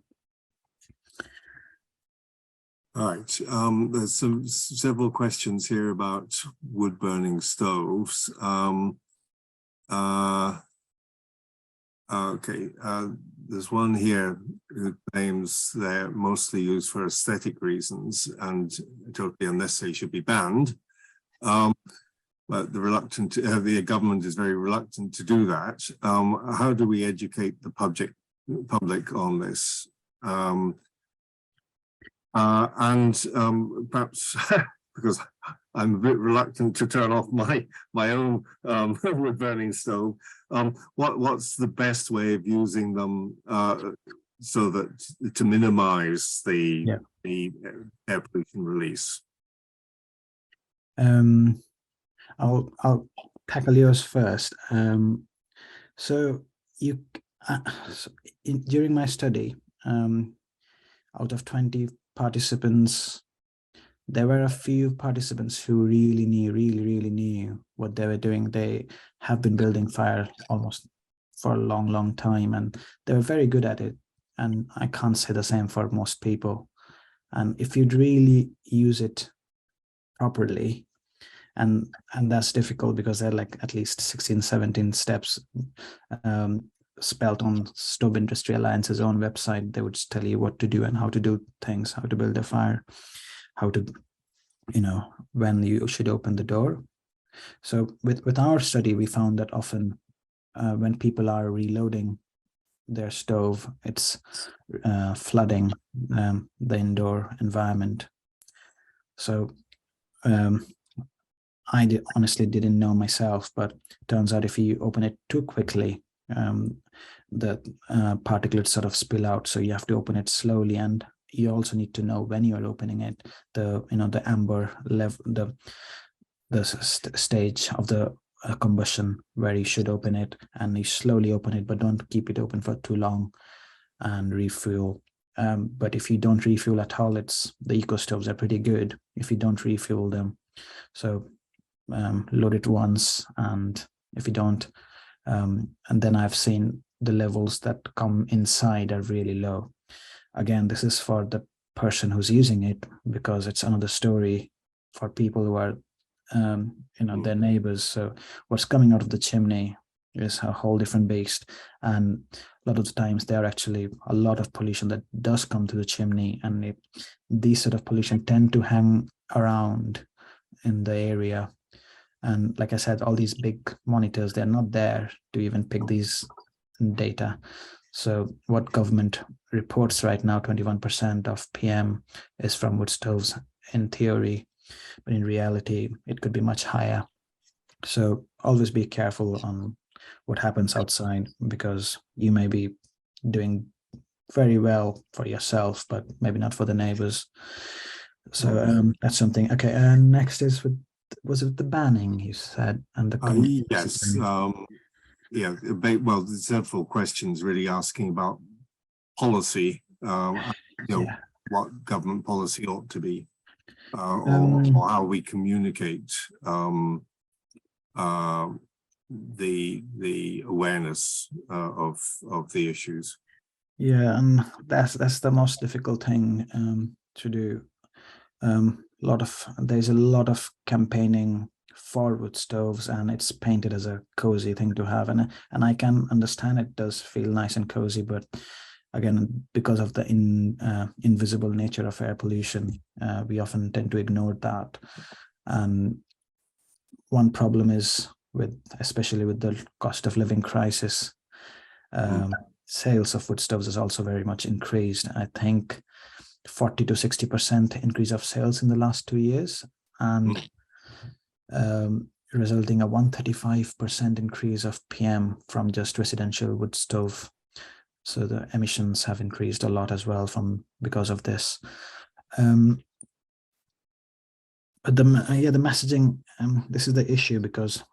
All right. There's several questions here about wood burning stoves. Okay. There's one here who claims they're mostly used for aesthetic reasons and totally unnecessary, should be banned. But the government is very reluctant to do that. How do we educate the public on this? Perhaps because I'm a bit reluctant to turn off my own wood burning stove. What's the best way of using them so that to minimize the air pollution release? I'll tackle yours first. So you during my study, out of 20 participants, there were a few participants who really knew what they were doing. They have been building fire almost for a long time, and they were very good at it. And I can't say the same for most people. And if you'd really use it properly, and that's difficult because they're like at least 16, 17 steps spelt on Stove Industry Alliance's own website. They would tell you what to do and how to do things, how to build a fire, how to, when you should open the door. So with our study, we found that often when people are reloading their stove, it's flooding the indoor environment. So I honestly didn't know myself, but turns out if you open it too quickly, the particulates sort of spill out. So you have to open it slowly, and you also need to know when you're opening it, the amber level, the stage of the combustion where you should open it, and you slowly open it, but don't keep it open for too long, and refuel. But if you don't refuel at all, the eco stoves are pretty good if you don't refuel them. So load it once, and if you don't, and then I've seen the levels that come inside are really low. Again, this is for the person who's using it, because it's another story for people who are their neighbors. So what's coming out of the chimney is a whole different beast, and a lot of the times there are actually a lot of pollution that does come to the chimney, and these sort of pollution tend to hang around in the area. And like I said, all these big monitors, they're not there to even pick these data. So what government reports right now, 21% of PM is from wood stoves in theory, but in reality, it could be much higher. So always be careful on what happens outside, because you may be doing very well for yourself, but maybe not for the neighbors. So that's something. Okay, and next is was it the banning you said, and the yes. well, there's several questions really asking about policy, Yeah. what government policy ought to be, or how we communicate the awareness of the issues. Yeah, and that's the most difficult thing to do. There's a lot of campaigning for wood stoves, and it's painted as a cozy thing to have, and I can understand it does feel nice and cozy, but again, because of the invisible nature of air pollution, we often tend to ignore that. And one problem is especially with the cost of living crisis, sales of wood stoves has also very much increased. I think 40 to 60% increase of sales in the last 2 years, and resulting a 135% increase of PM from just residential wood stove. So the emissions have increased a lot as well because of this. But the messaging, this is the issue, because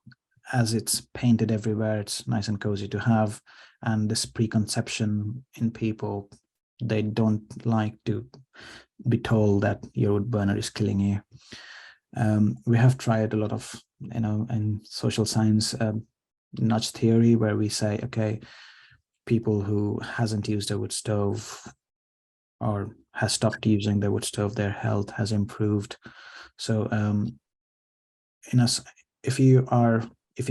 as it's painted everywhere, it's nice and cozy to have, and this preconception in people, they don't like to be told that your wood burner is killing you. We have tried a lot of, in social science, nudge theory, where we say, okay, people who hasn't used a wood stove or has stopped using the wood stove, their health has improved. So if you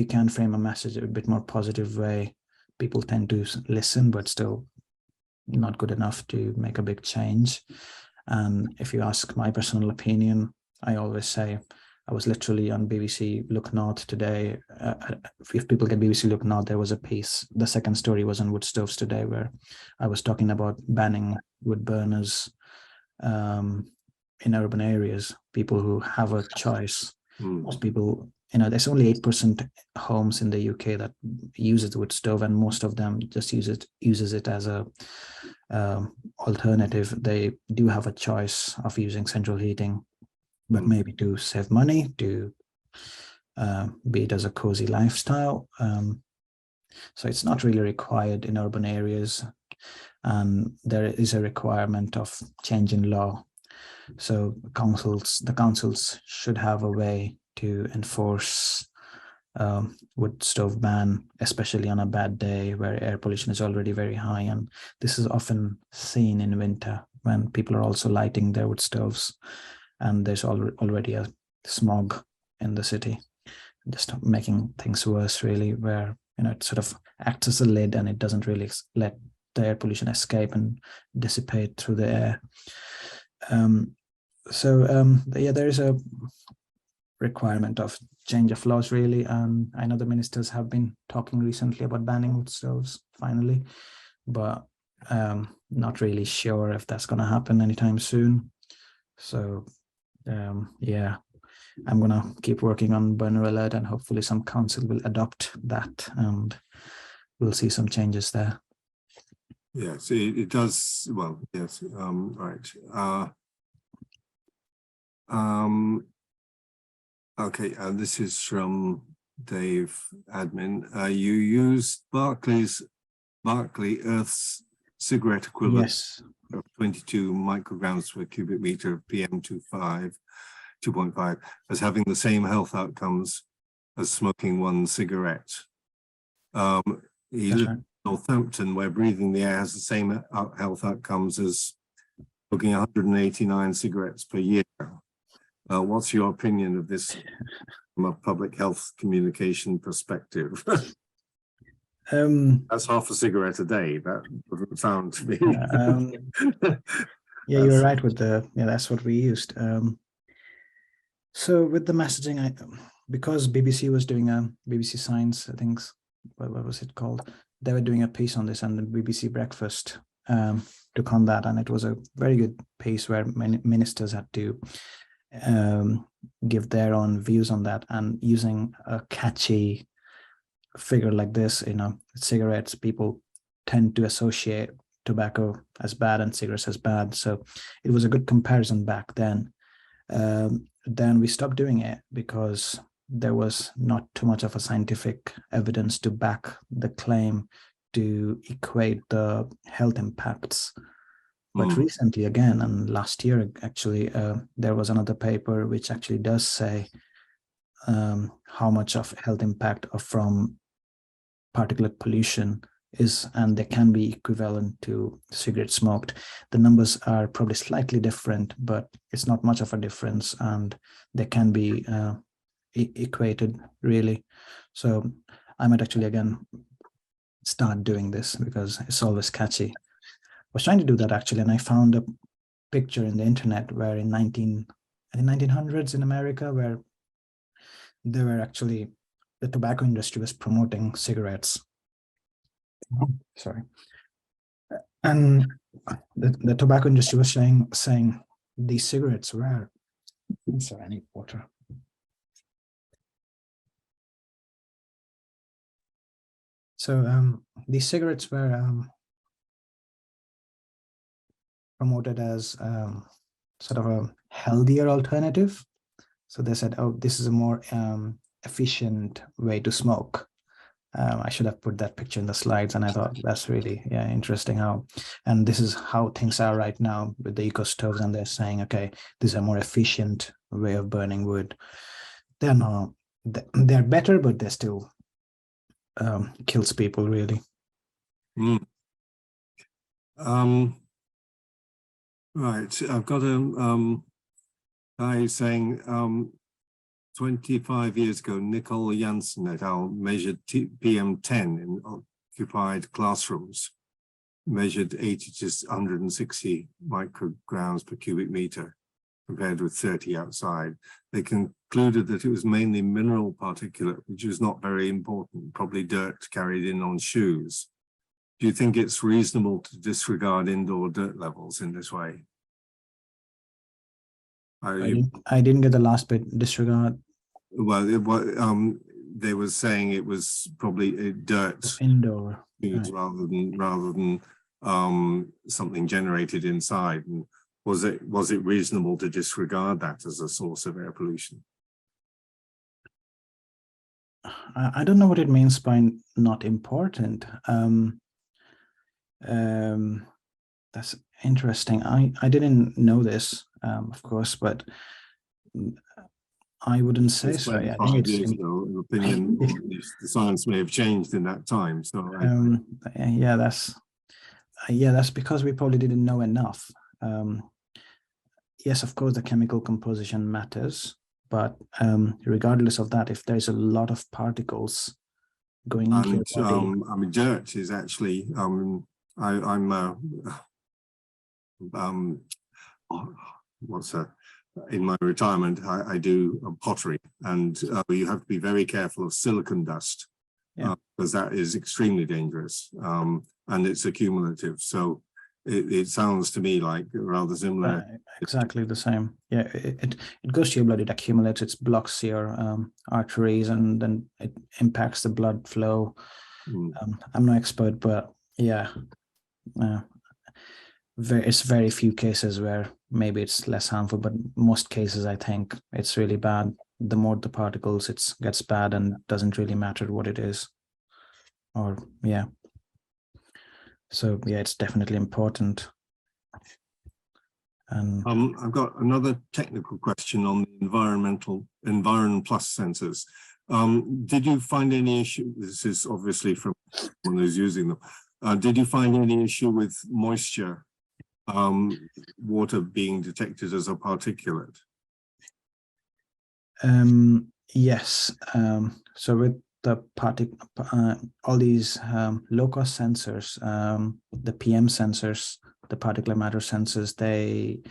can frame a message a bit more positive way, people tend to listen, but still not good enough to make a big change. And if you ask my personal opinion, I always say, I was literally on BBC Look North today. If people get BBC Look North, there was a piece. The second story was on wood stoves today, where I was talking about banning wood burners in urban areas. People who have a choice. Most people, there's only 8% homes in the UK that uses the wood stove, and most of them just uses it as a alternative. They do have a choice of using central heating, but maybe to save money, to be it as a cozy lifestyle. So it's not really required in urban areas, and there is a requirement of change in law. So the councils should have a way to enforce wood stove ban, especially on a bad day where air pollution is already very high. And this is often seen in winter when people are also lighting their wood stoves, and there's already a smog in the city, just making things worse, really, where it sort of acts as a lid, and it doesn't really let the air pollution escape and dissipate through the air. There is a requirement of change of laws, really. I know the ministers have been talking recently about banning wood stoves finally, but not really sure if that's going to happen anytime soon. So I'm going to keep working on burner alert, and hopefully some council will adopt that, and we'll see some changes there. Yes, it does. Well, yes. Right. Okay, this is from Dave Admin. You used Barclay Earth's cigarette equivalent, yes, of 22 micrograms per cubic meter of PM 2.5 as having the same health outcomes as smoking one cigarette. He lives in Northampton, where breathing the air has the same health outcomes as smoking 189 cigarettes per year. What's your opinion of this from a public health communication perspective? That's half a cigarette a day. That doesn't sound to me. Yeah, you're right with that's what we used. So with the messaging, because BBC was doing BBC Science, I think, what was it called? They were doing a piece on this, and the BBC Breakfast took on that, and it was a very good piece where many ministers had to give their own views on that, and using a catchy figure like this, cigarettes, people tend to associate tobacco as bad and cigarettes as bad. So it was a good comparison back then. Then we stopped doing it because there was not too much of a scientific evidence to back the claim to equate the health impacts. But recently, again, and last year, actually, there was another paper which actually does say how much of health impact from particulate pollution is, and they can be equivalent to cigarette smoked. The numbers are probably slightly different, but it's not much of a difference, and they can be equated, really. So I might actually, again, start doing this because it's always catchy. I was trying to do that, actually, and I found a picture in the internet where in 1900s in America, where they were actually, the tobacco industry was promoting cigarettes. Sorry. And the tobacco industry was saying these cigarettes were, sorry, I need water. So these cigarettes were promoted as sort of a healthier alternative. So they said, oh, this is a more efficient way to smoke. I should have put that picture in the slides, and I thought that's really interesting how, and this is how things are right now with the eco stoves, and they're saying, okay, this is a more efficient way of burning wood. They're not, they're better, but they're still kills people, really. Right, I've got a guy saying 25 years ago, Nicole Janssen et al. Measured PM10 in occupied classrooms, measured 80 to 160 micrograms per cubic meter, compared with 30 outside. They concluded that it was mainly mineral particulate, which was not very important, probably dirt carried in on shoes. Do you think it's reasonable to disregard indoor dirt levels in this way? I didn't get the last bit. Disregard. Well, they were saying it was probably dirt indoor, right, rather than something generated inside. And was it reasonable to disregard that as a source of air pollution? I don't know what it means by not important. That's interesting. I didn't know this, of course, but I wouldn't say so. I think it's 5 years ago, an opinion, or at least the science may have changed in that time. So yeah, that's because we probably didn't know enough. Yes, of course, the chemical composition matters, but regardless of that, if there's a lot of particles going into your body, I mean, dirt is actually in my retirement, I do pottery, and you have to be very careful of silicon dust, because that is extremely dangerous, and it's accumulative. So it sounds to me like rather similar. Exactly the same. Yeah, it goes to your blood, it accumulates, it blocks your arteries, and then it impacts the blood flow. I'm no expert, but yeah, it's very few cases where maybe it's less harmful, but most cases I think it's really bad. The more the particles, it gets bad, and doesn't really matter what it is. Or so yeah, it's definitely important. And I've got another technical question on the Environ Plus sensors. Did you find any issue? This is obviously from someone who's using them. Did you find any issue with moisture, water being detected as a particulate? Yes. So with the all these low-cost sensors, the PM sensors, the particulate matter sensors, they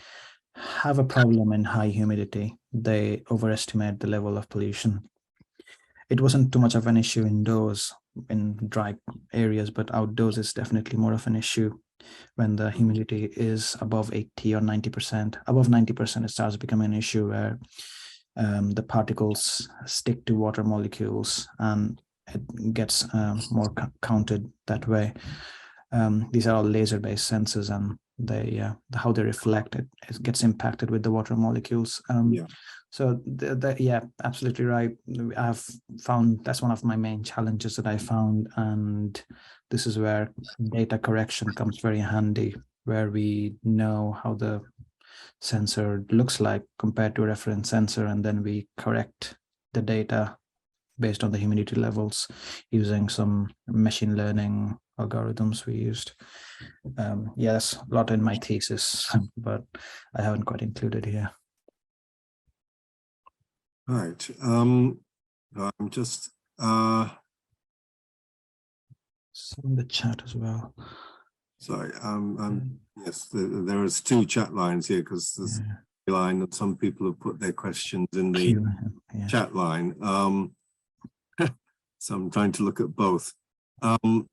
have a problem in high humidity. They overestimate the level of pollution. It wasn't too much of an issue indoors in dry areas, but outdoors is definitely more of an issue when the humidity is above 80 or 90%. Above 90%, it starts becoming an issue where the particles stick to water molecules, and it gets more counted that way. These are all laser-based sensors, and how they reflect it gets impacted with the water molecules. Yeah. So yeah, absolutely right. I've found that's one of my main challenges that I found, and this is where data correction comes very handy, where we know how the sensor looks like compared to a reference sensor, and then we correct the data based on the humidity levels using some machine learning algorithms we used. Yeah, that's a lot in my thesis, but I haven't quite included here. Right. I'm just Some in the chat as well. sorry. Yes, there is 2 chat lines here because there's a line that some people have put their questions in the chat line. So I'm trying to look at both. And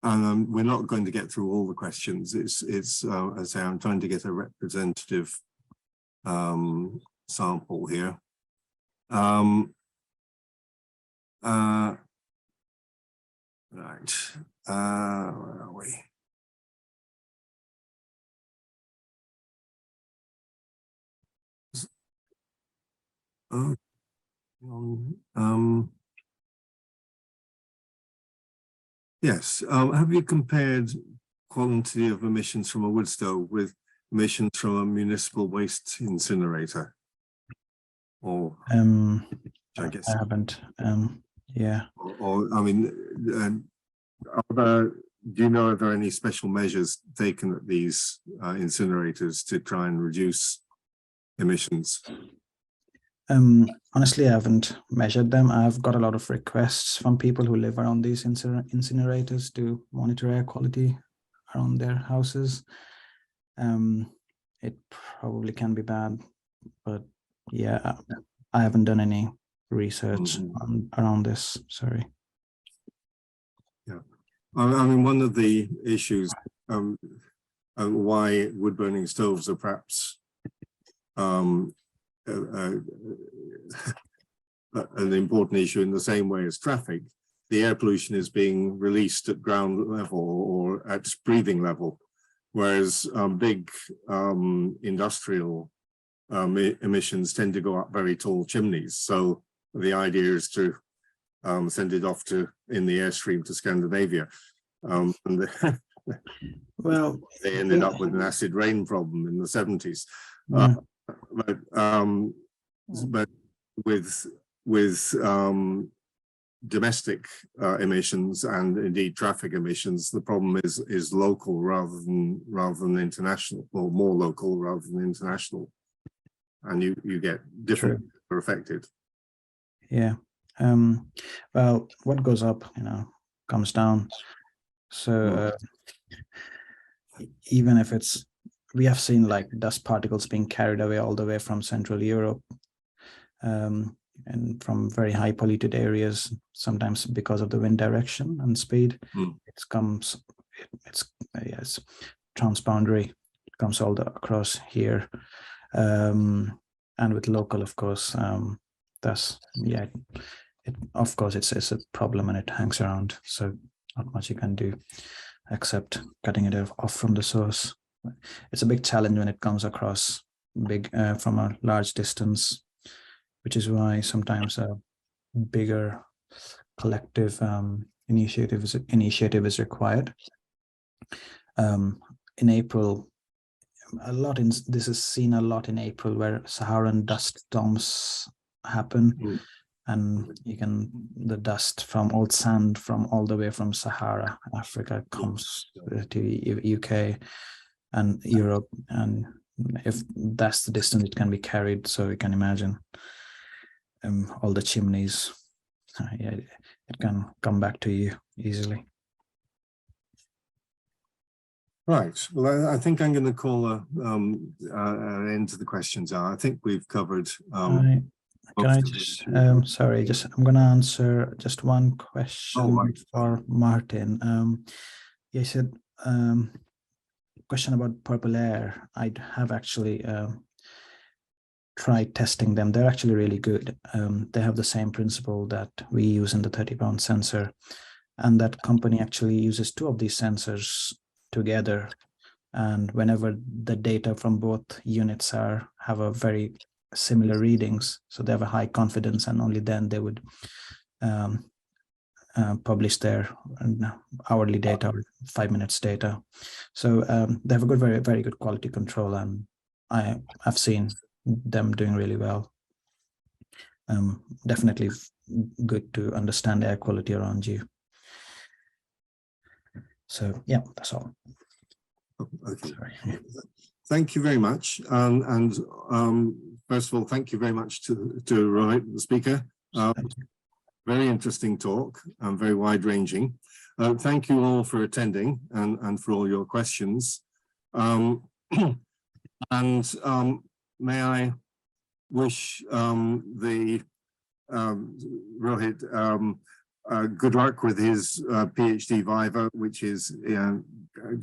we're not going to get through all the questions. It's as I say, I'm trying to get a representative sample here. Right. Where are we? Oh, yes. Have you compared quantity of emissions from a wood stove with emissions from a municipal waste incinerator? Or I guess I haven't. Yeah. Or I mean, do you know if there are any special measures taken at these incinerators to try and reduce emissions? Honestly, I haven't measured them. I've got a lot of requests from people who live around these incinerators to monitor air quality around their houses. It probably can be bad, but yeah, I haven't done any research around this. Sorry. Yeah, I mean, one of the issues why wood burning stoves are perhaps an important issue in the same way as traffic. The air pollution is being released at ground level or at breathing level, whereas big industrial emissions tend to go up very tall chimneys. So the idea is to send it off in the airstream to Scandinavia. And well, they ended up with an acid rain problem in the 70s. Yeah. But with domestic emissions and indeed traffic emissions, the problem is local rather than international, or more local rather than international, and you get different are affected. Yeah. Well, what goes up, comes down. So even if we have seen like dust particles being carried away all the way from Central Europe, and from very high polluted areas, sometimes because of the wind direction and speed, it's transboundary, it comes all across here, and with local, of course, of course it's a problem and it hangs around, so not much you can do except cutting it off from the source. It's a big challenge when it comes across from a large distance, which is why sometimes a bigger collective initiative is required. In April, this is seen a lot in April, where Saharan dust storms happen, and the dust from old sand from all the way from Sahara, Africa, comes to UK and Europe, and if that's the distance it can be carried, so you can imagine all the chimneys, it can come back to you easily. Right. Well, I think I'm going to call an end to the questions. I think we've covered. Can I just, sorry, I'm going to answer just one question for Martin. He said, question about purple air. I have actually tried testing them. They're actually really good. They have the same principle that we use in the 30-pound sensor, and that company actually uses 2 of these sensors together And whenever the data from both units have a very similar readings, so they have a high confidence, and only then they would publish their hourly data or 5 minutes data. So they have a good, very good quality control, and I've seen them doing really well. Definitely good to understand air quality around you. So yeah, that's all. Okay. Sorry. Thank you very much. First of all, thank you very much to Rohit, the speaker. Very interesting talk and very wide-ranging. Thank you all for attending and for all your questions. May I wish Rohit good luck with his PhD Viva, which is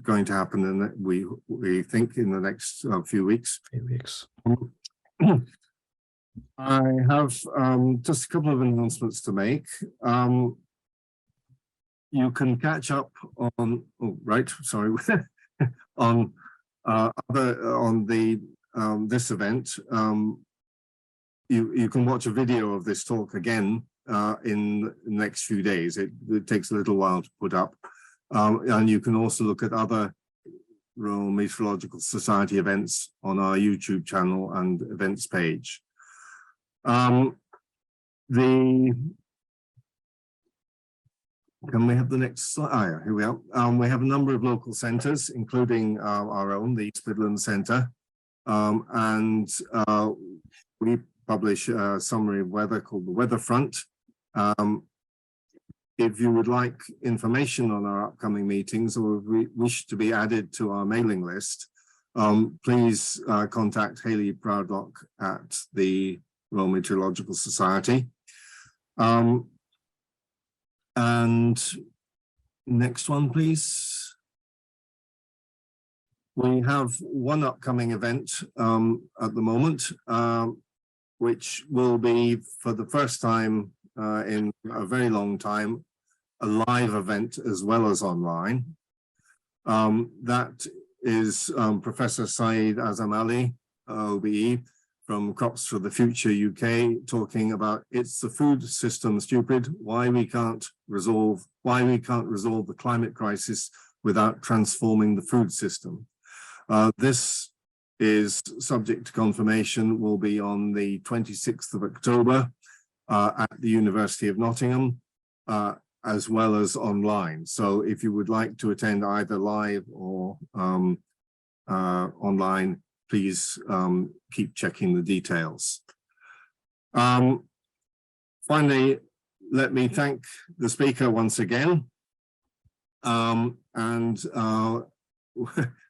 going to happen in we think in the next few weeks. I have just a couple of announcements to make. You can catch up on on this event. You can watch a video of this talk again in the next few days. It takes a little while to put up, and you can also look at other Royal Meteorological Society events on our YouTube channel and events page. Can we have the next slide? Here we are. We have a number of local centres, including our own, the East Midlands Centre, and we publish a summary of weather called the Weather Front. If you would like information on our upcoming meetings, or if we wish to be added to our mailing list, please contact Hayley Proudlock at the Royal Meteorological Society. And next one, please. We have one upcoming event at the moment, which will be for the first time in a very long time, a live event as well as online. That is Professor Saeed Azam Ali, OBE, from Crops for the Future UK, talking about it's the food system stupid, why we can't resolve the climate crisis without transforming the food system. This is subject to confirmation, will be on the 26th of October at the University of Nottingham, as well as online. So if you would like to attend either live or online, please keep checking the details. Finally, let me thank the speaker once again.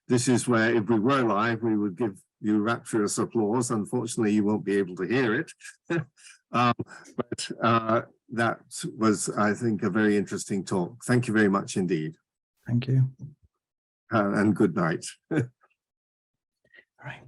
This is where, if we were live, we would give you rapturous applause. Unfortunately, you won't be able to hear it. That was, I think, a very interesting talk. Thank you very much indeed. Thank you. And good night. All right.